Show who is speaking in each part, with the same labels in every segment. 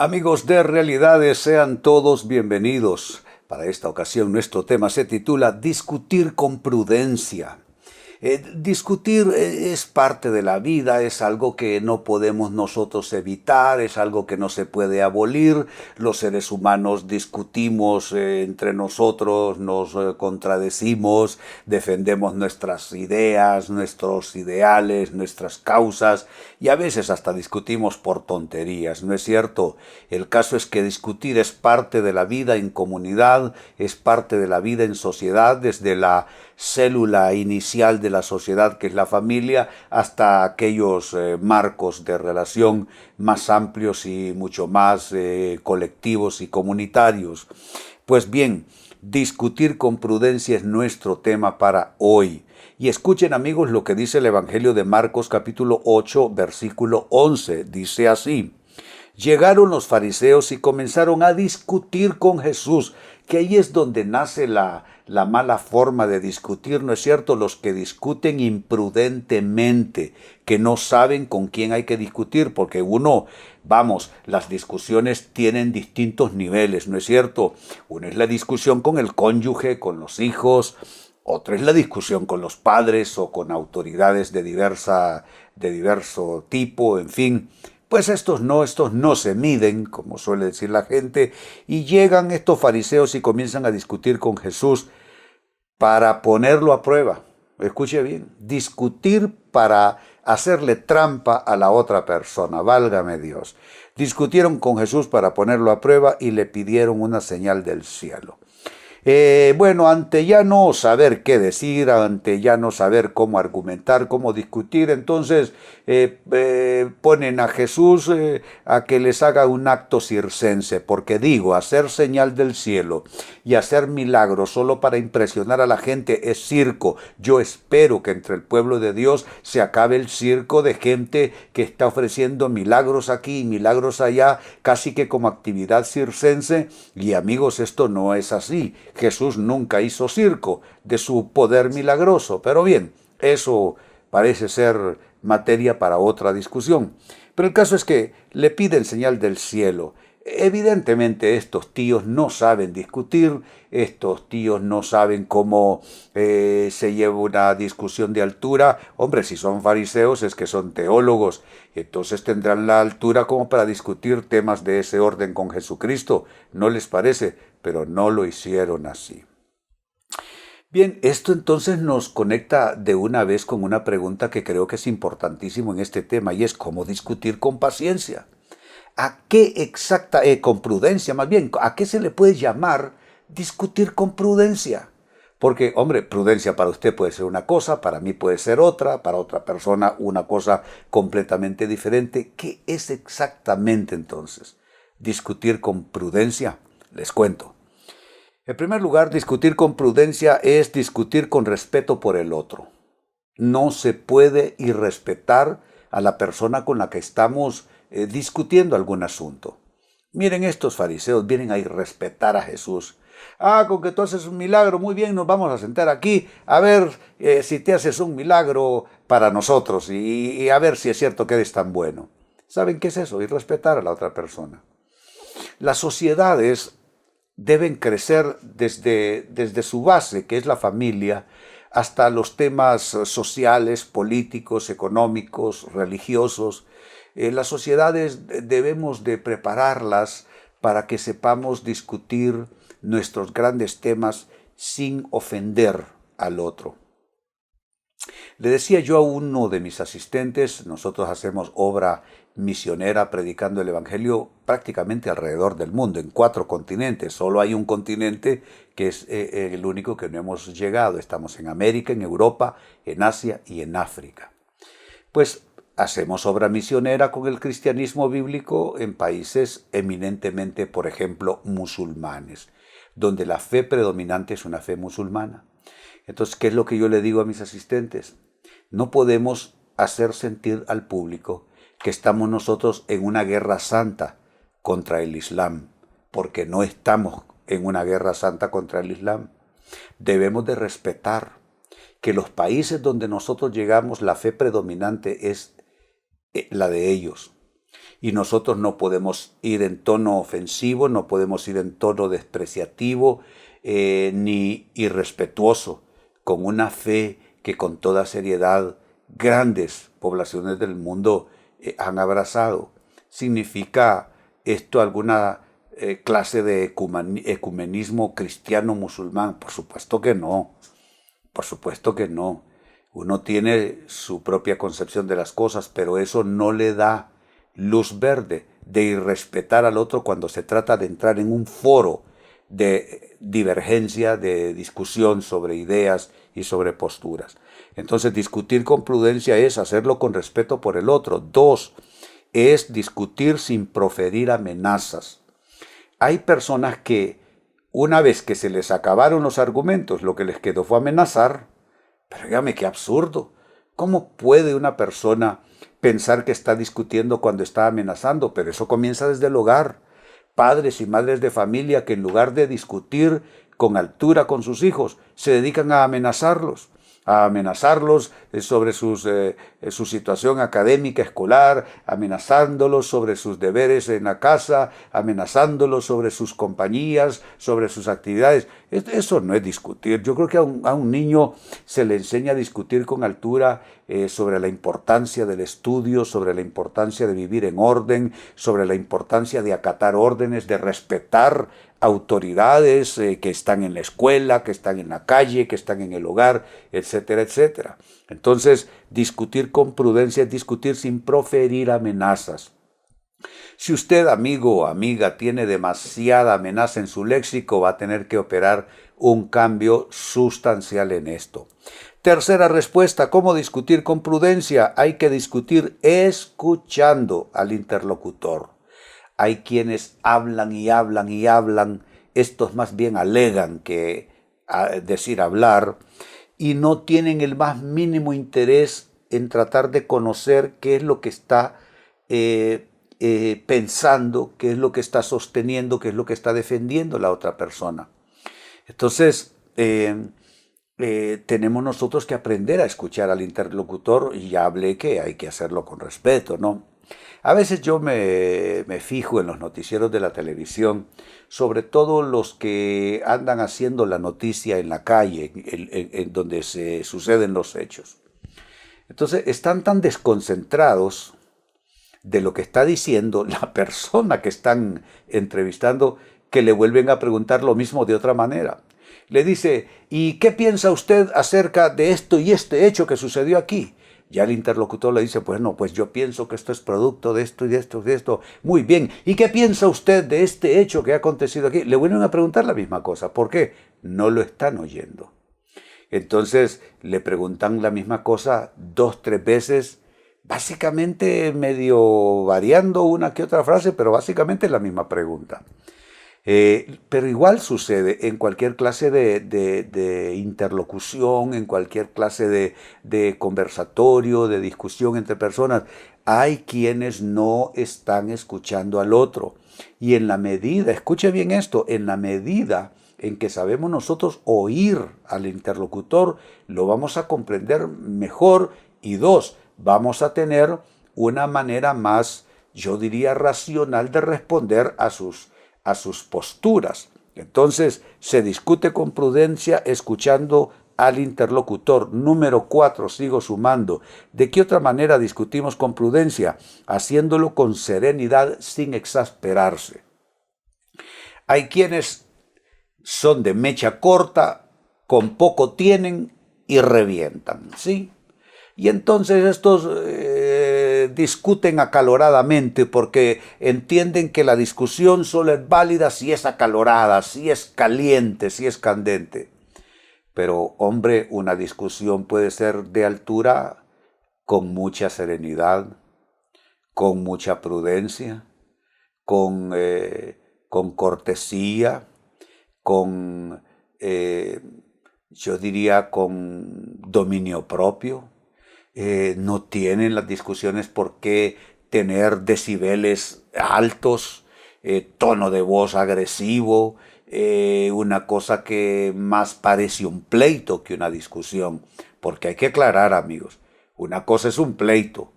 Speaker 1: Amigos de Realidades, sean todos bienvenidos. Para esta ocasión nuestro tema se titula Discutir con prudencia. Discutir es parte de la vida, es algo que no podemos nosotros evitar, es algo que no se puede abolir. Los seres humanos discutimos entre nosotros, nos contradecimos, defendemos nuestras ideas, nuestros ideales, nuestras causas y a veces hasta discutimos por tonterías, ¿no es cierto? El caso es que discutir es parte de la vida en comunidad, es parte de la vida en sociedad, desde la célula inicial de la sociedad que es la familia hasta aquellos marcos de relación más amplios y mucho más colectivos y comunitarios. Pues bien, discutir con prudencia es nuestro tema para hoy. Y escuchen, amigos, lo que dice el Evangelio de Marcos capítulo 8 versículo 11. Dice así: Llegaron los fariseos y comenzaron a discutir con Jesús, que ahí es donde nace la mala forma de discutir, ¿no es cierto? Los que discuten imprudentemente, que no saben con quién hay que discutir, porque las discusiones tienen distintos niveles, ¿no es cierto? Una es la discusión con el cónyuge, con los hijos, otra es la discusión con los padres o con autoridades de diverso tipo, en fin. Pues estos no se miden, como suele decir la gente, y llegan estos fariseos y comienzan a discutir con Jesús para ponerlo a prueba. Escuche bien, discutir para hacerle trampa a la otra persona, válgame Dios. Discutieron con Jesús para ponerlo a prueba y le pidieron una señal del cielo. Ante ya no saber qué decir, ante ya no saber cómo argumentar, cómo discutir, entonces ponen a Jesús a que les haga un acto circense, porque digo, hacer señal del cielo y hacer milagros solo para impresionar a la gente es circo. Yo espero que entre el pueblo de Dios se acabe el circo de gente que está ofreciendo milagros aquí y milagros allá, casi que como actividad circense, y amigos, esto no es así. Jesús nunca hizo circo de su poder milagroso, pero bien, eso parece ser materia para otra discusión. Pero el caso es que le piden señal del cielo. Evidentemente estos tíos no saben discutir, estos tíos no saben cómo se lleva una discusión de altura. Hombre, si son fariseos es que son teólogos, entonces tendrán la altura como para discutir temas de ese orden con Jesucristo, ¿no les parece? Pero no lo hicieron así. Bien, esto entonces nos conecta de una vez con una pregunta que creo que es importantísimo en este tema y es cómo discutir con paciencia. ¿A qué con prudencia más bien, a qué se le puede llamar discutir con prudencia? Porque, hombre, prudencia para usted puede ser una cosa, para mí puede ser otra, para otra persona una cosa completamente diferente. ¿Qué es exactamente entonces discutir con prudencia? Les cuento. En primer lugar, discutir con prudencia es discutir con respeto por el otro. No se puede irrespetar a la persona con la que estamos discutiendo algún asunto. Miren, estos fariseos vienen a irrespetar a Jesús. Con que tú haces un milagro, muy bien, nos vamos a sentar aquí a ver si te haces un milagro para nosotros y a ver si es cierto que eres tan bueno. ¿Saben qué es eso? Irrespetar a la otra persona. Las sociedades deben crecer desde su base, que es la familia, hasta los temas sociales, políticos, económicos, religiosos. Las sociedades debemos de prepararlas para que sepamos discutir nuestros grandes temas sin ofender al otro. Le decía yo a uno de mis asistentes, nosotros hacemos obra misionera predicando el Evangelio prácticamente alrededor del mundo, en 4 continentes. Solo hay un continente que es el único que no hemos llegado. Estamos en América, en Europa, en Asia y en África. Pues hacemos obra misionera con el cristianismo bíblico en países eminentemente, por ejemplo, musulmanes, donde la fe predominante es una fe musulmana. Entonces, ¿qué es lo que yo le digo a mis asistentes? No podemos hacer sentir al público que estamos nosotros en una guerra santa contra el Islam, porque no estamos en una guerra santa contra el Islam. Debemos de respetar que los países donde nosotros llegamos, la fe predominante es la de ellos. Y nosotros no podemos ir en tono ofensivo, no podemos ir en tono despreciativo, ni irrespetuoso, con una fe que con toda seriedad grandes poblaciones del mundo han abrazado. ¿Significa esto alguna clase de ecumenismo cristiano-musulmán? Por supuesto que no, por supuesto que no. Uno tiene su propia concepción de las cosas, pero eso no le da luz verde de irrespetar al otro cuando se trata de entrar en un foro de divergencia, de discusión sobre ideas y sobre posturas. Entonces, discutir con prudencia es hacerlo con respeto por el otro. 2, es discutir sin proferir amenazas. Hay personas que, una vez que se les acabaron los argumentos, lo que les quedó fue amenazar. Pero dígame, qué absurdo. ¿Cómo puede una persona pensar que está discutiendo cuando está amenazando? Pero eso comienza desde el hogar. Padres y madres de familia que en lugar de discutir con altura con sus hijos, se dedican a amenazarlos sobre su situación académica escolar, amenazándolos sobre sus deberes en la casa, amenazándolos sobre sus compañías, sobre sus actividades. Eso no es discutir. Yo creo que a un niño se le enseña a discutir con altura sobre la importancia del estudio, sobre la importancia de vivir en orden, sobre la importancia de acatar órdenes, de respetar autoridades que están en la escuela, que están en la calle, que están en el hogar, etcétera, etcétera. Entonces, discutir con prudencia es discutir sin proferir amenazas. Si usted, amigo o amiga, tiene demasiada amenaza en su léxico, va a tener que operar un cambio sustancial en esto. Tercera respuesta, ¿cómo discutir con prudencia? Hay que discutir escuchando al interlocutor. Hay quienes hablan y hablan y hablan, estos más bien alegan que decir hablar, y no tienen el más mínimo interés en tratar de conocer qué es lo que está pensando, qué es lo que está sosteniendo, qué es lo que está defendiendo la otra persona. Entonces, tenemos nosotros que aprender a escuchar al interlocutor, y ya hablé que hay que hacerlo con respeto, ¿no? A veces yo me fijo en los noticieros de la televisión, sobre todo los que andan haciendo la noticia en la calle, en donde se suceden los hechos. Entonces están tan desconcentrados de lo que está diciendo la persona que están entrevistando que le vuelven a preguntar lo mismo de otra manera. Le dice, ¿y qué piensa usted acerca de esto y este hecho que sucedió aquí? Ya el interlocutor le dice, bueno, pues yo pienso que esto es producto de esto y de esto y de esto. Muy bien, ¿y qué piensa usted de este hecho que ha acontecido aquí? Le vuelven a preguntar la misma cosa. ¿Por qué? No lo están oyendo. Entonces le preguntan la misma cosa 2, 3 veces, básicamente medio variando una que otra frase, pero básicamente la misma pregunta. Pero igual sucede en cualquier clase de interlocución, en cualquier clase de conversatorio, de discusión entre personas. Hay quienes no están escuchando al otro. Y en la medida, escuche bien esto, en la medida en que sabemos nosotros oír al interlocutor, lo vamos a comprender mejor. Y 2, vamos a tener una manera más, yo diría, racional de responder a sus posturas. Entonces, se discute con prudencia escuchando al interlocutor. Número 4, sigo sumando. ¿De qué otra manera discutimos con prudencia? Haciéndolo con serenidad sin exasperarse. Hay quienes son de mecha corta, con poco tienen y revientan, ¿sí? Y entonces estos discuten acaloradamente porque entienden que la discusión solo es válida si es acalorada, si es caliente, si es candente. Pero, hombre, una discusión puede ser de altura con mucha serenidad, con mucha prudencia, con cortesía, con, yo diría, con dominio propio. No tienen las discusiones por qué tener decibeles altos, tono de voz agresivo, una cosa que más parece un pleito que una discusión. Porque hay que aclarar, amigos, una cosa es un pleito,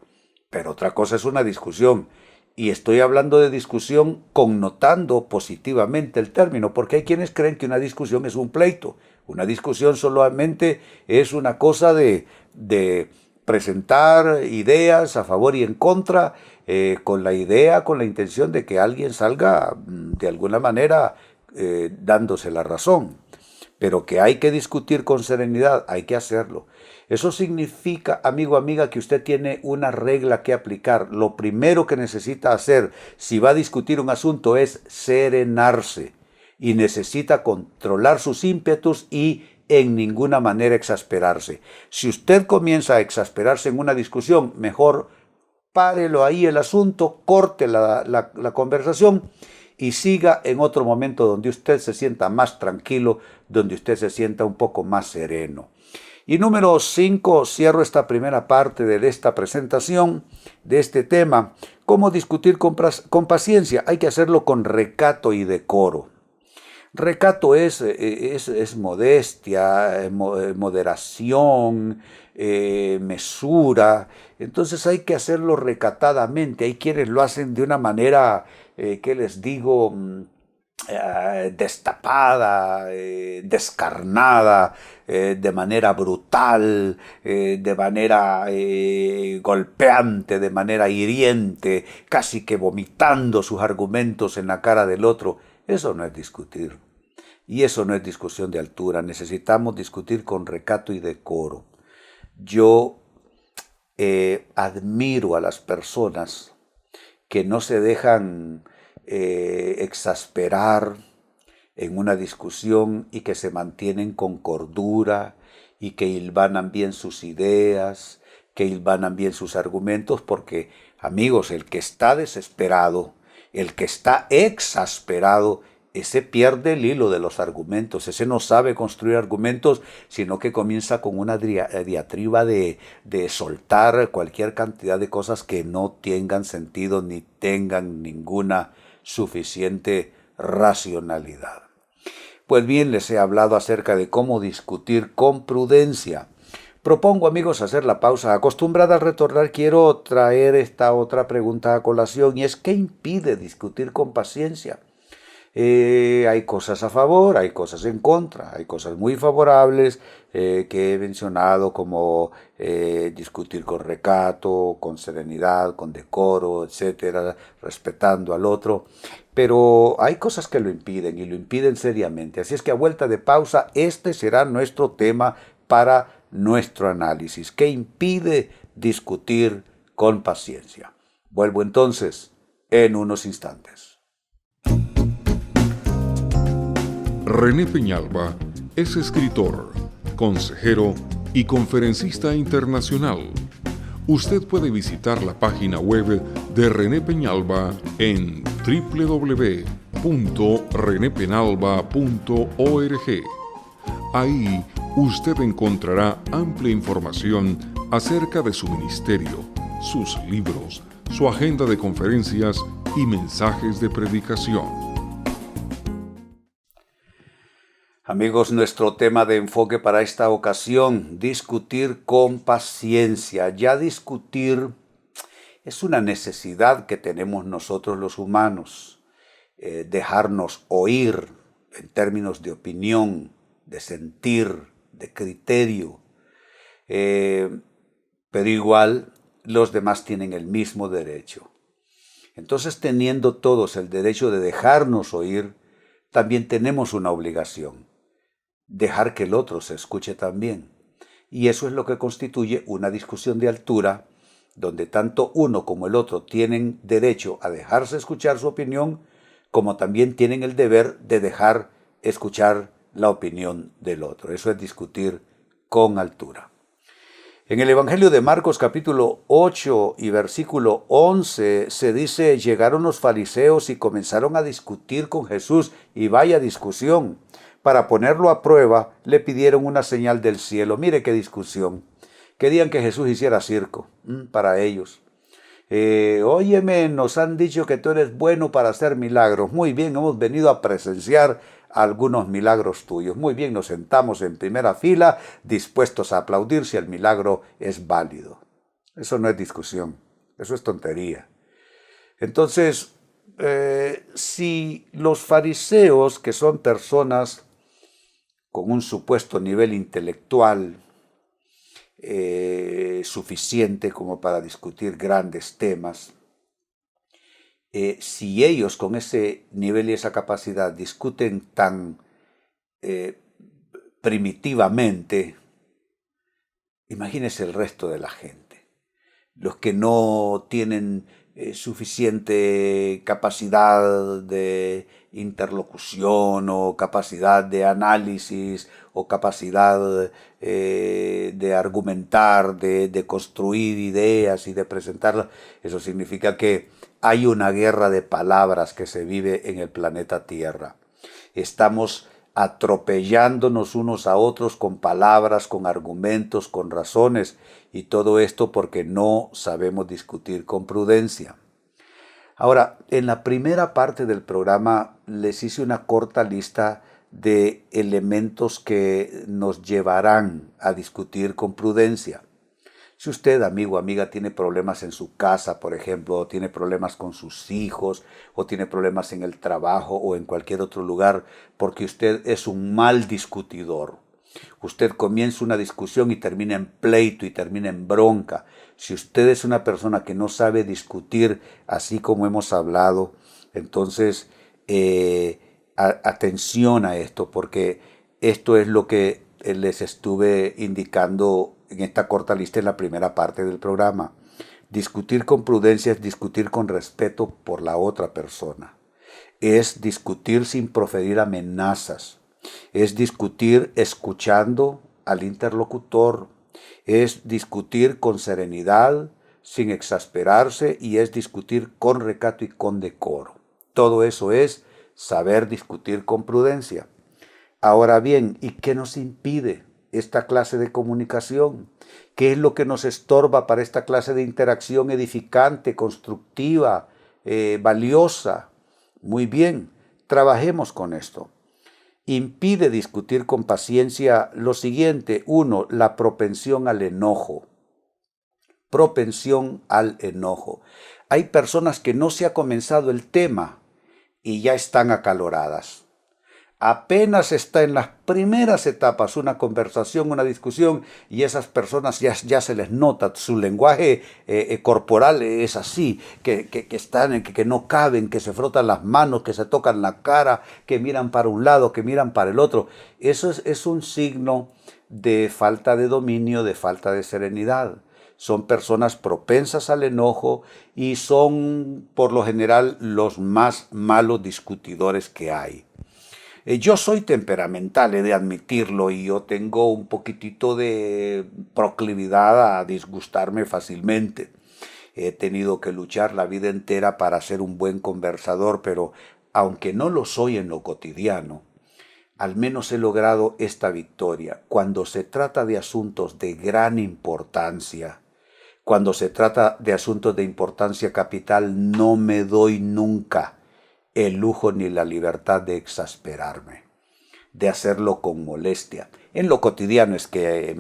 Speaker 1: pero otra cosa es una discusión. Y estoy hablando de discusión connotando positivamente el término, porque hay quienes creen que una discusión es un pleito. Una discusión solamente es una cosa de presentar ideas a favor y en contra, con la idea, con la intención de que alguien salga de alguna manera dándose la razón. Pero que hay que discutir con serenidad, hay que hacerlo. Eso significa, amigo, amiga, que usted tiene una regla que aplicar. Lo primero que necesita hacer si va a discutir un asunto es serenarse. Y necesita controlar sus ímpetus y en ninguna manera exasperarse. Si usted comienza a exasperarse en una discusión, mejor párelo ahí el asunto, corte la conversación y siga en otro momento donde usted se sienta más tranquilo, donde usted se sienta un poco más sereno. Y número 5, cierro esta primera parte de esta presentación, de este tema, cómo discutir con paciencia. Hay que hacerlo con recato y decoro. Recato es modestia, moderación, mesura. Entonces hay que hacerlo recatadamente. Hay quienes lo hacen de una manera, ¿qué les digo? Destapada, descarnada, de manera brutal, de manera golpeante, de manera hiriente, casi que vomitando sus argumentos en la cara del otro. Eso no es discutir. Y eso no es discusión de altura. Necesitamos discutir con recato y decoro. Yo admiro a las personas que no se dejan exasperar en una discusión y que se mantienen con cordura y que hilvanan bien sus ideas, que hilvanan bien sus argumentos, porque, amigos, el que está desesperado, el que está exasperado, ese pierde el hilo de los argumentos, ese no sabe construir argumentos, sino que comienza con una diatriba de soltar cualquier cantidad de cosas que no tengan sentido ni tengan ninguna suficiente racionalidad. Pues bien, les he hablado acerca de cómo discutir con prudencia. Propongo, amigos, hacer la pausa. Acostumbrada al retornar, quiero traer esta otra pregunta a colación, y es ¿qué impide discutir con paciencia? Hay cosas a favor, hay cosas en contra, hay cosas muy favorables que he mencionado como discutir con recato, con serenidad, con decoro, etcétera, respetando al otro. Pero hay cosas que lo impiden y lo impiden seriamente. Así es que a vuelta de pausa, este será nuestro tema para nuestro análisis. ¿Qué impide discutir con paciencia? Vuelvo entonces en unos instantes.
Speaker 2: René Peñalba es escritor, consejero y conferencista internacional. Usted puede visitar la página web de René Peñalba en www.renepenalba.org. Ahí usted encontrará amplia información acerca de su ministerio, sus libros, su agenda de conferencias y mensajes de predicación.
Speaker 1: Amigos, nuestro tema de enfoque para esta ocasión, discutir con paciencia. Ya discutir es una necesidad que tenemos nosotros los humanos, dejarnos oír en términos de opinión, de sentir, de criterio. Pero igual los demás tienen el mismo derecho. Entonces, teniendo todos el derecho de dejarnos oír, también tenemos una obligación. Dejar que el otro se escuche también. Y eso es lo que constituye una discusión de altura, donde tanto uno como el otro tienen derecho a dejarse escuchar su opinión, como también tienen el deber de dejar escuchar la opinión del otro. Eso es discutir con altura. En el Evangelio de Marcos capítulo 8 y versículo 11 se dice: llegaron los fariseos y comenzaron a discutir con Jesús, y vaya discusión. Para ponerlo a prueba, le pidieron una señal del cielo. Mire qué discusión. Querían que Jesús hiciera circo para ellos. Óyeme, nos han dicho que tú eres bueno para hacer milagros. Muy bien, hemos venido a presenciar algunos milagros tuyos. Muy bien, nos sentamos en primera fila, dispuestos a aplaudir si el milagro es válido. Eso no es discusión, eso es tontería. Entonces, si los fariseos, que son personas con un supuesto nivel intelectual suficiente como para discutir grandes temas, si ellos con ese nivel y esa capacidad discuten tan primitivamente, imagínese el resto de la gente, los que no tienen suficiente capacidad de interlocución o capacidad de análisis o capacidad de argumentar, de construir ideas y de presentarlas. Eso significa que hay una guerra de palabras que se vive en el planeta Tierra. Estamos atropellándonos unos a otros con palabras, con argumentos, con razones, y todo esto porque no sabemos discutir con prudencia. Ahora, en la primera parte del programa les hice una corta lista de elementos que nos llevarán a discutir con prudencia. Si usted, amigo o amiga, tiene problemas en su casa, por ejemplo, o tiene problemas con sus hijos, o tiene problemas en el trabajo o en cualquier otro lugar, porque usted es un mal discutidor. Usted comienza una discusión y termina en pleito y termina en bronca. Si usted es una persona que no sabe discutir así como hemos hablado, entonces atención a esto, porque esto es lo que les estuve indicando en esta corta lista en la primera parte del programa. Discutir con prudencia es discutir con respeto por la otra persona. Es discutir sin proferir amenazas. Es discutir escuchando al interlocutor. Es discutir con serenidad, sin exasperarse, y es discutir con recato y con decoro. Todo eso es saber discutir con prudencia. Ahora bien, ¿y qué nos impide esta clase de comunicación? ¿Qué es lo que nos estorba para esta clase de interacción edificante, constructiva, valiosa? Muy bien, trabajemos con esto. Impide discutir con paciencia lo siguiente. 1. La propensión al enojo. Propensión al enojo. Hay personas que no se ha comenzado el tema y ya están acaloradas. Apenas está en las primeras etapas una conversación, una discusión, y esas personas ya se les nota, su lenguaje corporal es así, que están, que no caben, que se frotan las manos, que se tocan la cara, que miran para un lado, que miran para el otro. Eso es un signo de falta de dominio, de falta de serenidad. Son personas propensas al enojo y son, por lo general, los más malos discutidores que hay. Yo soy temperamental, he de admitirlo, y yo tengo un poquitito de proclividad a disgustarme fácilmente. He tenido que luchar la vida entera para ser un buen conversador, pero aunque no lo soy en lo cotidiano, al menos he logrado esta victoria. Cuando se trata de asuntos de gran importancia, cuando se trata de asuntos de importancia capital, no me doy nunca el lujo ni la libertad de exasperarme, de hacerlo con molestia. En lo cotidiano es que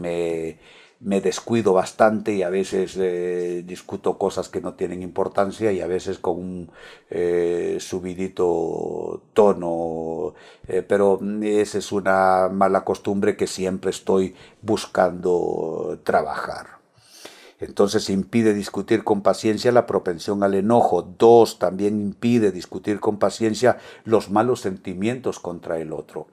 Speaker 1: me descuido bastante y a veces discuto cosas que no tienen importancia y a veces con un subidito tono, pero esa es una mala costumbre que siempre estoy buscando trabajar. Entonces impide discutir con paciencia la propensión al enojo. 2. También impide discutir con paciencia los malos sentimientos contra el otro.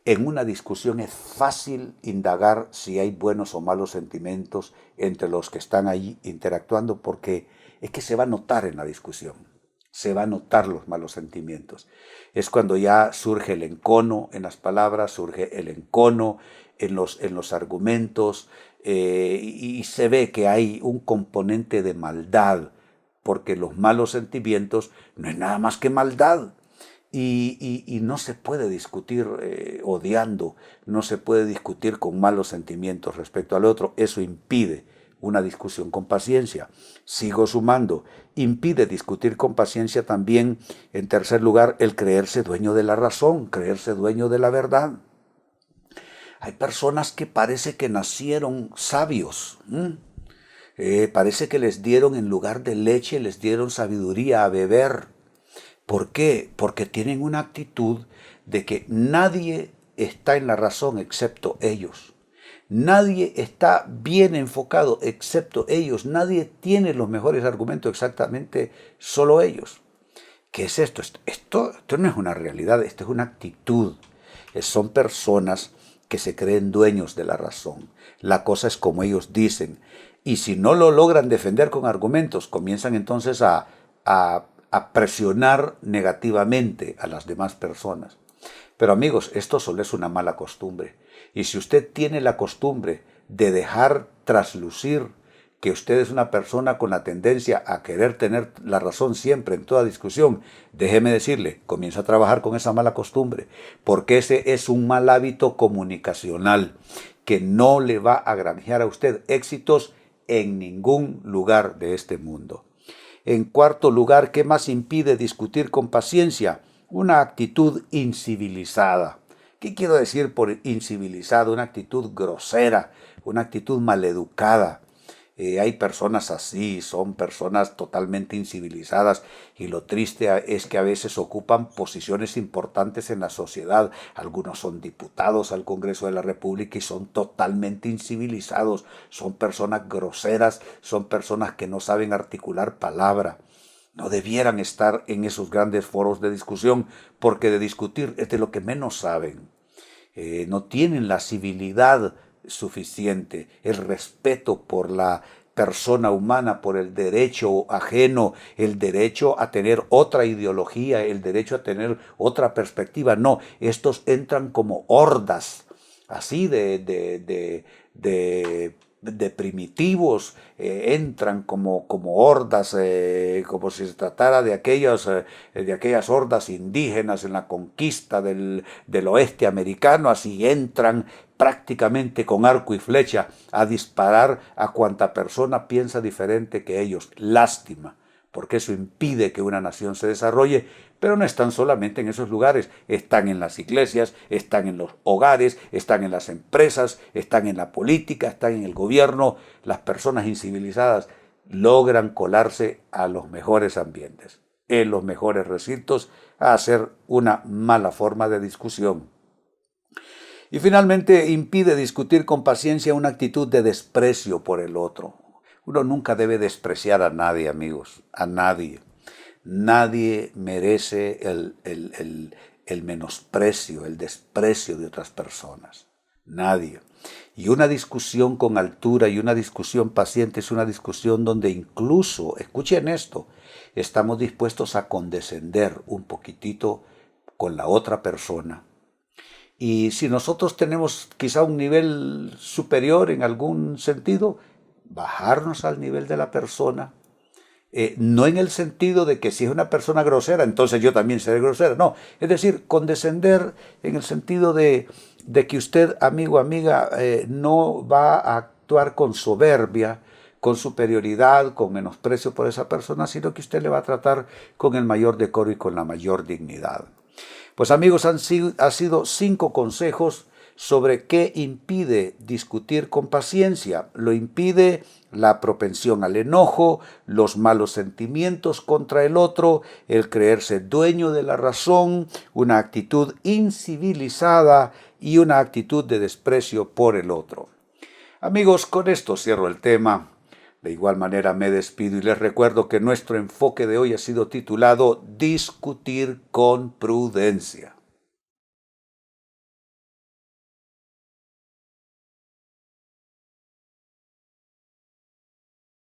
Speaker 1: En una discusión es fácil indagar si hay buenos o malos sentimientos entre los que están ahí interactuando, porque es que se va a notar en la discusión. Se va a notar los malos sentimientos. Es cuando ya surge el encono en las palabras, surge el encono en los argumentos, y se ve que hay un componente de maldad, porque los malos sentimientos no es nada más que maldad. Y no se puede discutir odiando, no se puede discutir con malos sentimientos respecto al otro. Eso impide una discusión con paciencia. Sigo sumando. Impide discutir con paciencia también, en tercer lugar, el creerse dueño de la razón, creerse dueño de la verdad. Hay personas que parece que nacieron sabios. Parece que les dieron en lugar de leche, les dieron sabiduría a beber. ¿Por qué? Porque tienen una actitud de que nadie está en la razón excepto ellos. Nadie está bien enfocado excepto ellos. Nadie tiene los mejores argumentos, exactamente solo ellos. ¿Qué es esto? Esto no es una realidad, esto es una actitud. Son personas que se creen dueños de la razón. La cosa es como ellos dicen. Y si no lo logran defender con argumentos, comienzan entonces a presionar negativamente a las demás personas. Pero amigos, esto solo es una mala costumbre. Y si usted tiene la costumbre de dejar traslucir que usted es una persona con la tendencia a querer tener la razón siempre en toda discusión, déjeme decirle, comienza a trabajar con esa mala costumbre, porque ese es un mal hábito comunicacional que no le va a granjear a usted éxitos en ningún lugar de este mundo. En cuarto lugar, ¿qué más impide discutir con paciencia? Una actitud incivilizada. ¿Qué quiero decir por incivilizada? Una actitud grosera, una actitud maleducada. Hay personas así, son personas totalmente incivilizadas y lo triste es que a veces ocupan posiciones importantes en la sociedad. Algunos son diputados al Congreso de la República y son totalmente incivilizados. Son personas groseras, son personas que no saben articular palabra. No debieran estar en esos grandes foros de discusión porque de discutir es de lo que menos saben. No tienen la civilidad suficiente, el respeto por la persona humana, por el derecho ajeno, el derecho a tener otra ideología, el derecho a tener otra perspectiva. No, estos entran como hordas, así de primitivos, entran como hordas, como si se tratara de aquellas hordas indígenas en la conquista del oeste americano. Así entran prácticamente con arco y flecha a disparar a cuanta persona piensa diferente que ellos. Lástima, porque eso impide que una nación se desarrolle, pero no están solamente en esos lugares, están en las iglesias, están en los hogares, están en las empresas, están en la política, están en el gobierno. Las personas incivilizadas logran colarse a los mejores ambientes, en los mejores recintos, a hacer una mala forma de discusión. Y finalmente impide discutir con paciencia una actitud de desprecio por el otro. Uno nunca debe despreciar a nadie, amigos, a nadie. Nadie merece el menosprecio, el desprecio de otras personas. Nadie. Y una discusión con altura y una discusión paciente es una discusión donde incluso, escuchen esto, estamos dispuestos a condescender un poquitito con la otra persona. Y si nosotros tenemos quizá un nivel superior en algún sentido, bajarnos al nivel de la persona. No en el sentido de que si es una persona grosera, entonces yo también seré grosera. No, es decir, condescender en el sentido de que usted, amigo, amiga, no va a actuar con soberbia, con superioridad, con menosprecio por esa persona, sino que usted le va a tratar con el mayor decoro y con la mayor dignidad. Pues amigos, han sido 5 consejos sobre qué impide discutir con paciencia. Lo impide la propensión al enojo, los malos sentimientos contra el otro, el creerse dueño de la razón, una actitud incivilizada y una actitud de desprecio por el otro. Amigos, con esto cierro el tema. De igual manera me despido y les recuerdo que nuestro enfoque de hoy ha sido titulado Discutir con prudencia.